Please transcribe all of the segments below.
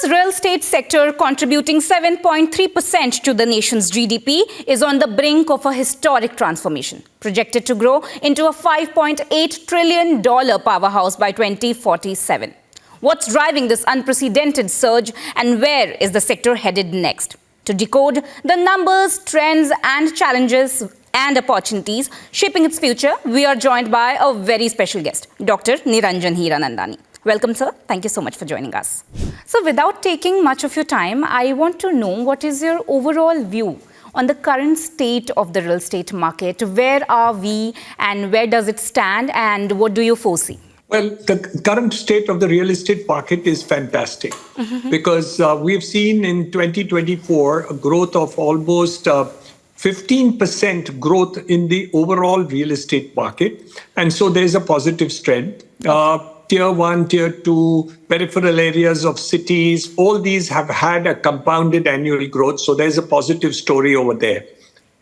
India's real estate sector, contributing 7.3% to the nation's GDP, is on the brink of a historic transformation, projected to grow into a $5.8 trillion powerhouse by 2047. What's driving this unprecedented surge, and where is the sector headed next? To decode the numbers, trends and challenges and opportunities shaping its future, we are joined by a very special guest, Dr. Niranjan Hiranandani. Welcome, sir. Thank you so much for joining us. So without taking much of your time, I want to know what is your overall view on the current state of the real estate market. Where are we and where does it stand, and what do you foresee? Well, the current state of the real estate market is fantastic because we've seen in 2024 a growth of almost 15% growth in the overall real estate market. And so there's a positive trend. Tier 1, Tier 2, peripheral areas of cities, all these have had a compounded annual growth. So there's a positive story over there.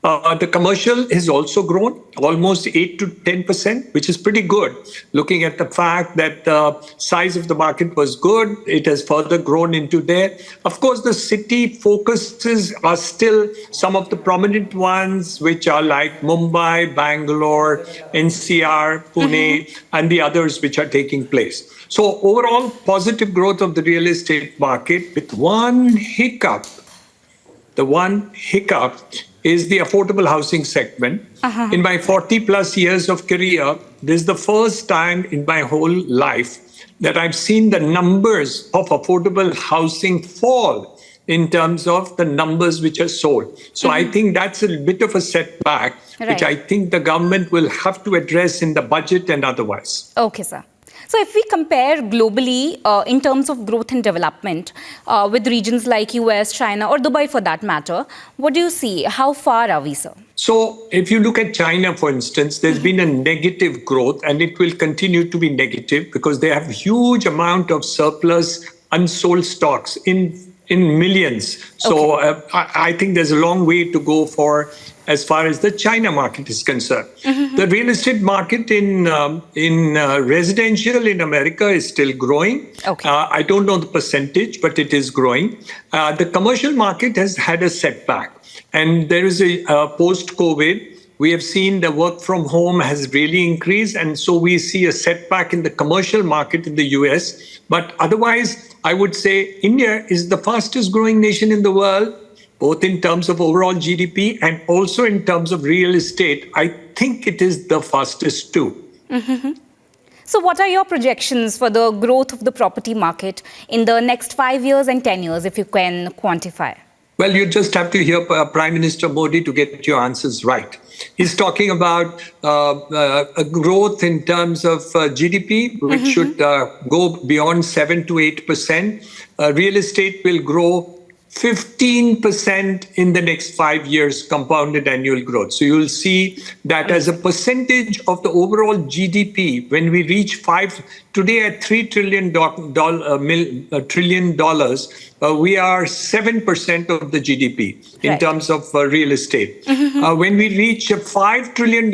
The commercial has also grown almost 8 to 10%, which is pretty good. Looking at the fact that the size of the market was good, it has further grown into there. Of course, the city focuses are still some of the prominent ones, which are like Mumbai, Bangalore, NCR, Pune, and the others which are taking place. So overall, positive growth of the real estate market with one hiccup. The one hiccup is the affordable housing segment. In my 40 plus years of career, this is the first time in my whole life that I've seen the numbers of affordable housing fall in terms of the numbers which are sold. So I think that's a bit of a setback, which I think the government will have to address in the budget and otherwise. Okay, sir. So if we compare globally in terms of growth and development with regions like US, China or Dubai for that matter, what do you see? How far are we, sir? So if you look at China, for instance, there's been a negative growth and it will continue to be negative because they have huge amount of surplus unsold stocks in millions. So I think there's a long way to go for as far as the China market is concerned. The real estate market in residential in America is still growing. I don't know the percentage, but it is growing. The commercial market has had a setback. And there is a post-COVID, we have seen the work from home has really increased. And so we see a setback in the commercial market in the US. But otherwise, I would say India is the fastest growing nation in the world, both in terms of overall GDP and also in terms of real estate. I think it is the fastest too. So what are your projections for the growth of the property market in the next 5 years and 10 years, if you can quantify? Well, you just have to hear Prime Minister Modi to get your answers right. He's talking about a growth in terms of GDP, which should go beyond 7 to 8%. Real estate will grow 15% in the next 5 years, compounded annual growth. So you'll see that as a percentage of the overall GDP, when we reach today at $3 trillion, we are 7% of the GDP in terms of real estate. When we reach $5 trillion,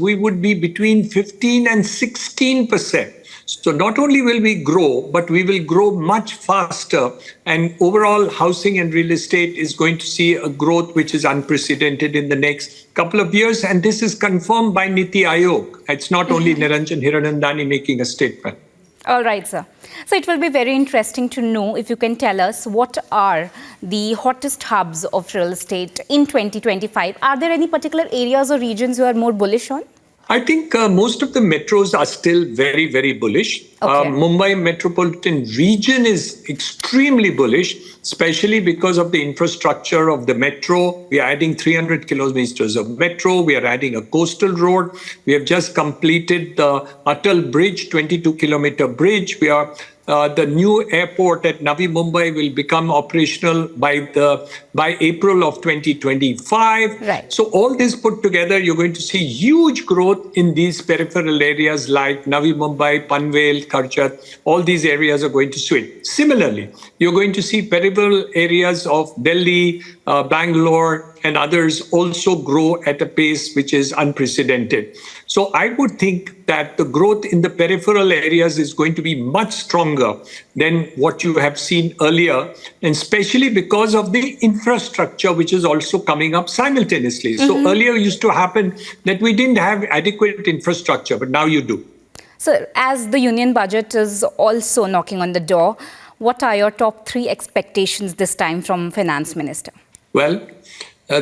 we would be between 15 and 16%. So not only will we grow, but we will grow much faster. And overall housing and real estate is going to see a growth which is unprecedented in the next couple of years. And this is confirmed by Niti Aayog. It's not only Niranjan Hiranandani making a statement. All right, sir. So it will be very interesting to know if you can tell us what are the hottest hubs of real estate in 2025. Are there any particular areas or regions you are more bullish on? I think most of the metros are still very, very bullish. Mumbai metropolitan region is extremely bullish, especially because of the infrastructure of the metro. We are adding 300 kilometers of metro. We are adding a coastal road. We have just completed the Atal Bridge, 22-kilometer bridge. The new airport at Navi Mumbai will become operational by April of 2025. So all this put together, you're going to see huge growth in these peripheral areas like Navi Mumbai, Panvel, Karchat. All these areas are going to switch. Similarly, you're going to see peripheral areas of Delhi, Bangalore, and others also grow at a pace which is unprecedented. So I would think that the growth in the peripheral areas is going to be much stronger than what you have seen earlier, and especially because of the infrastructure which is also coming up simultaneously. So earlier used to happen that we didn't have adequate infrastructure, but now you do. So as the union budget is also knocking on the door, what are your top 3 expectations this time from Finance Minister? Well,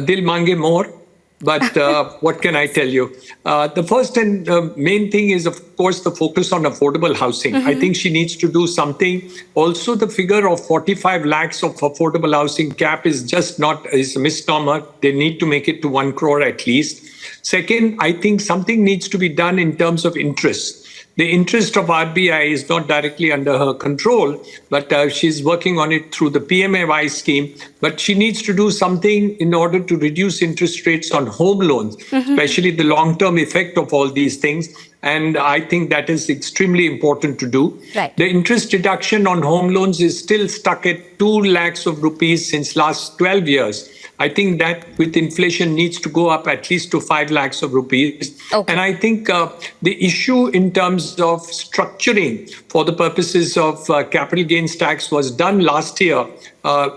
dil mange more, but what can I tell you? The first and main thing is, of course, the focus on affordable housing. I think she needs to do something. Also, the figure of 45 lakhs of affordable housing cap is just not is a misnomer. They need to make it to 1 crore at least. Second, I think something needs to be done in terms of interest. The interest of RBI is not directly under her control, but she's working on it through the PMAY scheme. But she needs to do something in order to reduce interest rates on home loans, especially the long-term effect of all these things. And I think that is extremely important to do. Right. The interest deduction on home loans is still stuck at 2 lakhs of rupees since last 12 years. I think that with inflation needs to go up at least to 5 lakhs of rupees. Okay. And I think the issue in terms of structuring for the purposes of capital gains tax was done last year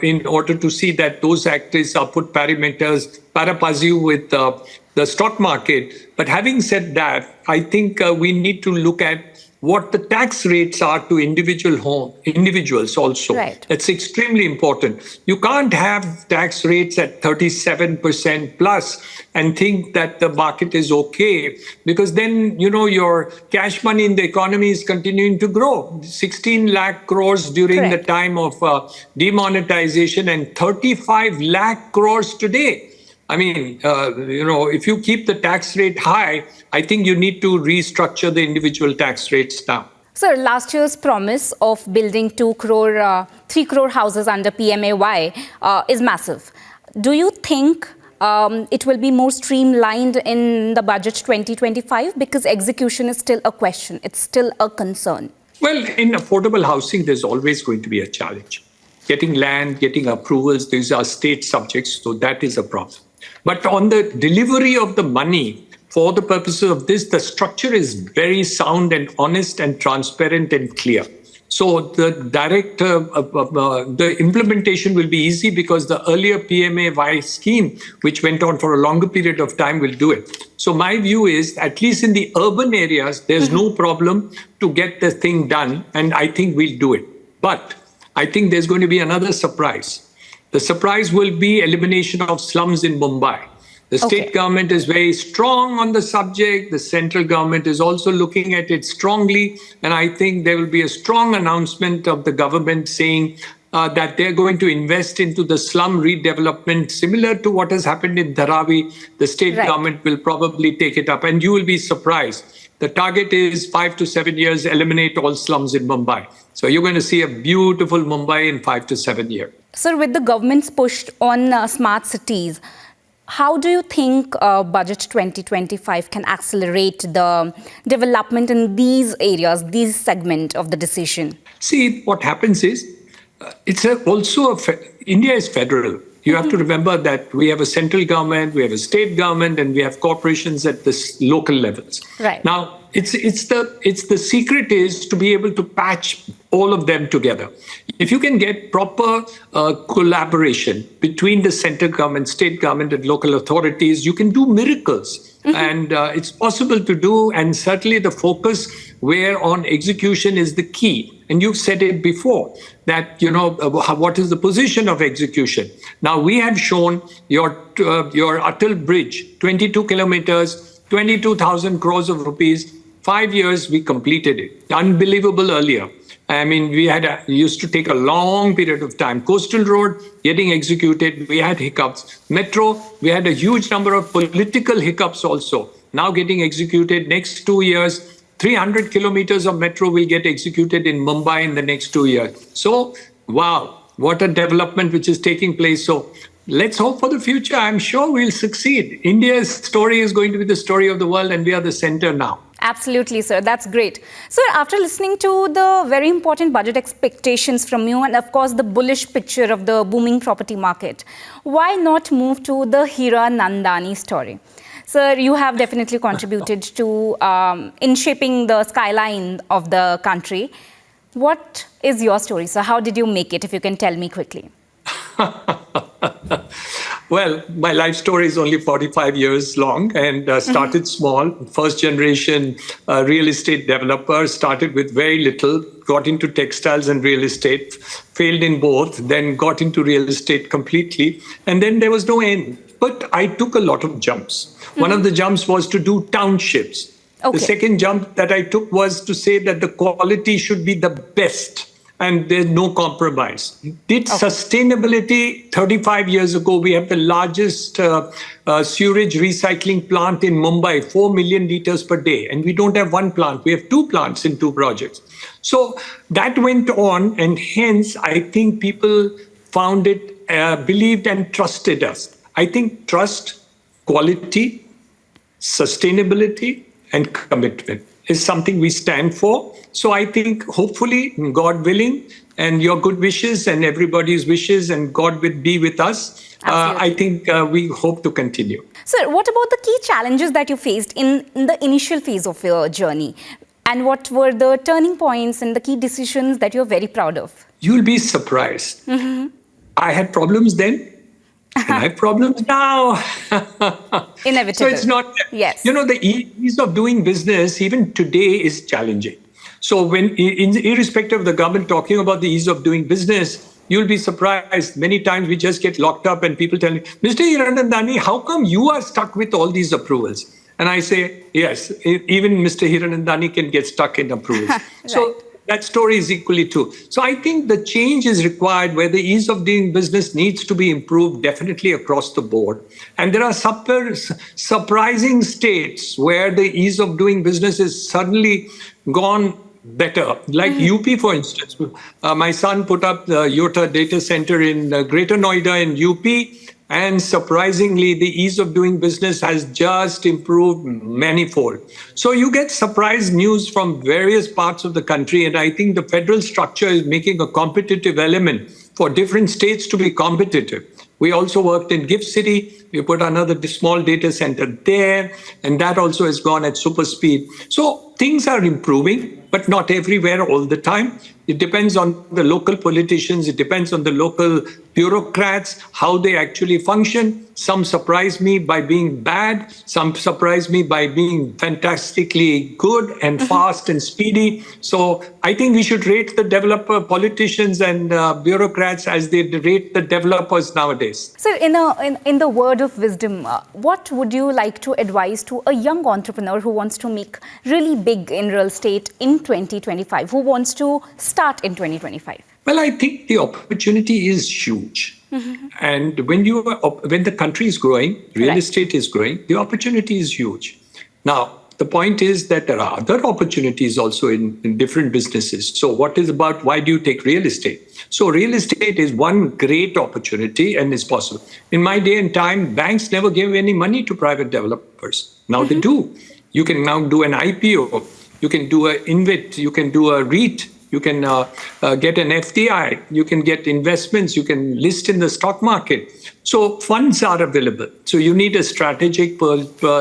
in order to see that those actors are put pari passu with the stock market. But having said that, I think we need to look at what the tax rates are to individuals also. Right. It's extremely important. You can't have tax rates at 37% plus and think that the market is okay, because then, your cash money in the economy is continuing to grow. 16 lakh crores during Correct. the time of demonetization and 35 lakh crores today. I mean, if you keep the tax rate high, I think you need to restructure the individual tax rates now. Sir, last year's promise of building 3 crore houses under PMAY is massive. Do you think it will be more streamlined in the budget 2025? Because execution is still a question. It's still a concern. Well, in affordable housing, there's always going to be a challenge. Getting land, getting approvals, these are state subjects, so that is a problem. But on the delivery of the money, for the purposes of this, the structure is very sound and honest and transparent and clear. So the the implementation will be easy because the earlier PMAY scheme, which went on for a longer period of time, will do it. So my view is, at least in the urban areas, there's no problem to get the thing done, and I think we'll do it. But I think there's going to be another surprise. The surprise will be elimination of slums in Mumbai. The state government is very strong on the subject. The central government is also looking at it strongly. And I think there will be a strong announcement of the government saying that they're going to invest into the slum redevelopment, similar to what has happened in Dharavi. The state government will probably take it up, and you will be surprised. The target is 5 to 7 years, eliminate all slums in Mumbai. So you're going to see a beautiful Mumbai in 5 to 7 years. Sir, with the government's push on smart cities, how do you think Budget 2025 can accelerate the development in these areas, these segment of the decision? See, what happens is, India is federal. You have to remember that we have a central government, we have a state government, and we have corporations at the local levels. Right. Now, it's the secret is to be able to patch all of them together. If you can get proper collaboration between the central government, state government, and local authorities, you can do miracles. And it's possible to do, and certainly the focus where on execution is the key. And you've said it before that, what is the position of execution? Now, we have shown your Atal Bridge, 22 kilometers, 22,000 crores of rupees, 5 years we completed it. Unbelievable earlier. I mean, we used to take a long period of time. Coastal Road getting executed, we had hiccups. Metro, we had a huge number of political hiccups also. Now getting executed next 2 years. 300 kilometers of metro will get executed in Mumbai in the next 2 years. So, wow, what a development which is taking place. So let's hope for the future. I'm sure we'll succeed. India's story is going to be the story of the world, and we are the center now. Absolutely, sir. That's great. Sir, after listening to the very important budget expectations from you and, of course, the bullish picture of the booming property market, why not move to the Hiranandani story? Sir, you have definitely contributed to in shaping the skyline of the country. What is your story, sir? How did you make it, if you can tell me quickly? Well, my life story is only 45 years long and started small. First generation real estate developer, started with very little, got into textiles and real estate, failed in both, then got into real estate completely. And then there was no end. But I took a lot of jumps. One of the jumps was to do townships. Okay. The second jump that I took was to say that the quality should be the best and there's no compromise. Did sustainability 35 years ago. We have the largest sewage recycling plant in Mumbai, 4 million liters per day. And we don't have one plant. We have 2 plants in 2 projects. So that went on. And hence, I think people found it, believed and trusted us. I think trust, quality, sustainability, and commitment is something we stand for. So I think hopefully, God willing, and your good wishes and everybody's wishes, and God will be with us. I think we hope to continue. Sir, what about the key challenges that you faced in the initial phase of your journey? And what were the turning points and the key decisions that you're very proud of? You'll be surprised. I had problems then. And I have problems now. Inevitable. So it's not, yes. You know, the ease of doing business even today is challenging. So when, irrespective of the government talking about the ease of doing business, you'll be surprised. Many times we just get locked up and people tell me, Mr. Hiranandani, how come you are stuck with all these approvals? And I say, yes, even Mr. Hiranandani can get stuck in approvals. Right. So that story is equally true. So I think the change is required where the ease of doing business needs to be improved definitely across the board. And there are surprising states where the ease of doing business is suddenly gone better. Like UP, for instance. My son put up the Yota data center in Greater Noida in UP. And surprisingly, the ease of doing business has just improved manifold. So you get surprise news from various parts of the country. And I think the federal structure is making a competitive element for different states to be competitive. We also worked in Gift City. We put another small data center there. And that also has gone at super speed. So things are improving, but not everywhere all the time. It depends on the local politicians. It depends on the local bureaucrats, how they actually function. Some surprise me by being bad. Some surprise me by being fantastically good and fast and speedy. So I think we should rate the developer, politicians and bureaucrats as they rate the developers nowadays. So in the word of wisdom, what would you like to advise to a young entrepreneur who wants to make really big in real estate in 2025, who wants to start in 2025? Well, I think the opportunity is huge. And when the country is growing, real estate is growing, the opportunity is huge. Now, the point is that there are other opportunities also in different businesses. So why do you take real estate? So real estate is one great opportunity and is possible. In my day and time, banks never gave any money to private developers. Now they do. You can now do an IPO. You can do an InvIT. You can do a REIT. You can get an FDI. You can get investments. You can list in the stock market. So funds are available. So you need a strategic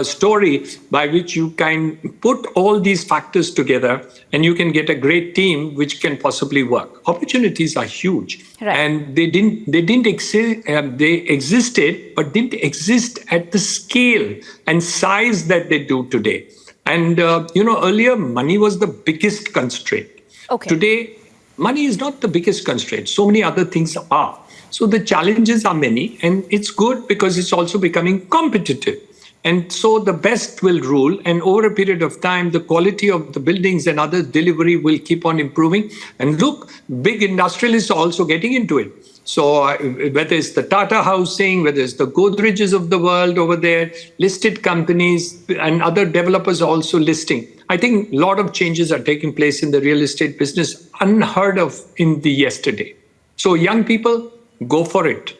story by which you can put all these factors together and you can get a great team which can possibly work. Opportunities are huge. Right. And they didn't exist, they existed, but didn't exist at the scale and size that they do today. And, earlier money was the biggest constraint. Okay. Today, money is not the biggest constraint. So many other things are. So the challenges are many, and it's good because it's also becoming competitive. And so the best will rule. And over a period of time, the quality of the buildings and other delivery will keep on improving. And look, big industrialists are also getting into it. So whether it's the Tata Housing, whether it's the Godreges of the world over there, listed companies and other developers are also listing. I think a lot of changes are taking place in the real estate business, unheard of in the yesterday. So young people, go for it.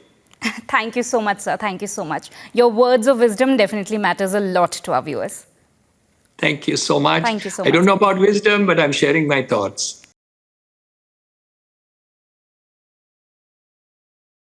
Thank you so much, sir. Thank you so much. Your words of wisdom definitely matters a lot to our viewers. Thank you so much. Thank you so I don't much. know about wisdom, but I'm sharing my thoughts.